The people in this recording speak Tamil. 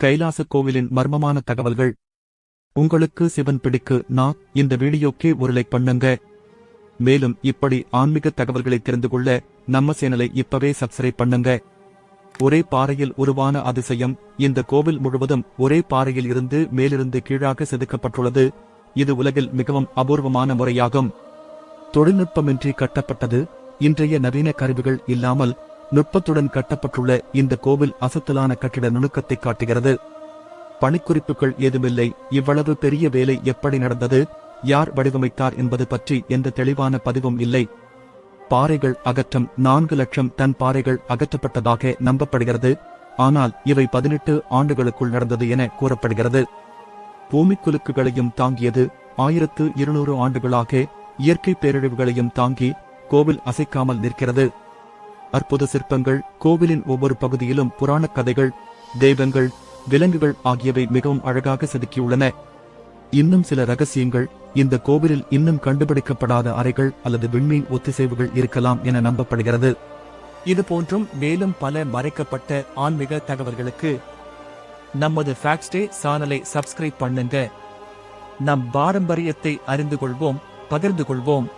கைலாச கோவிலின் மர்மமான தகவல்கள். உங்களுக்கு சிவன் பிடிக்கு இந்த வீடியோக்கே ஒரு லைக் பண்ணுங்க. மேலும் இப்படி ஆன்மீக தகவல்களை தெரிந்து கொள்ள நம்ம சேனலை இப்பவே சப்ஸ்கிரைப் பண்ணுங்க. ஒரே பாறையில் உருவான அதிசயம். இந்த கோவில் முழுவதும் ஒரே பாறையில் இருந்து மேலிருந்து கீழாக செதுக்கப்பட்டுள்ளது. இது உலகில் மிகவும் அபூர்வமான முறையாகும். தொழில்நுட்பமின்றி கட்டப்பட்டது. இன்றைய நவீன கருவிகள் இல்லாமல் நுட்பத்துடன் கட்டப்பட்டுள்ள இந்த கோவில் அசத்தலான கட்டிட நுணுக்கத்தை காட்டுகிறது. பணிக்குறிப்புகள் ஏதுமில்லை. இவ்வளவு பெரிய வேலை எப்படி நடந்தது, யார் வடிவமைத்தார் என்பது பற்றி எந்த தெளிவான பதிவும் இல்லை. பாறைகள் அகற்றம். 4 லட்சம் டன் பாறைகள் அகற்றப்பட்டதாக நம்பப்படுகிறது. ஆனால் இவை 18 ஆண்டுகளுக்குள் நடந்தது என கூறப்படுகிறது. பூமிக்குலுக்குகளையும் தாங்கியது. 1200 ஆண்டுகளாக இயற்கை பேரழிவுகளையும் தாங்கி கோவில் அசைக்காமல் நிற்கிறது. அற்புத சிற்பங்கள். கோவிலின் ஒவ்வொரு பகுதியிலும் புராணக் கதைகள், தெய்வங்கள், விலங்குகள் ஆகியவை மிகவும் அழகாக செதுக்கியுள்ளன. இன்னும் சில ரகசியங்கள். இந்த கோவிலில் இன்னும் கண்டுபிடிக்கப்படாத அறைகள் அல்லது விண்மீன் ஒத்திசைவுகள் இருக்கலாம் என நம்பப்படுகிறது. இது போன்றும் மேலும் பல மறைக்கப்பட்ட ஆன்மீக தகவல்களுக்கு நமது ஃபேக்ட்ஸ் டே சேனலை சப்ஸ்கிரைப் பண்ணுங்க. நம் பாரம்பரியத்தை அறிந்து கொள்வோம், பகிர்ந்து கொள்வோம்.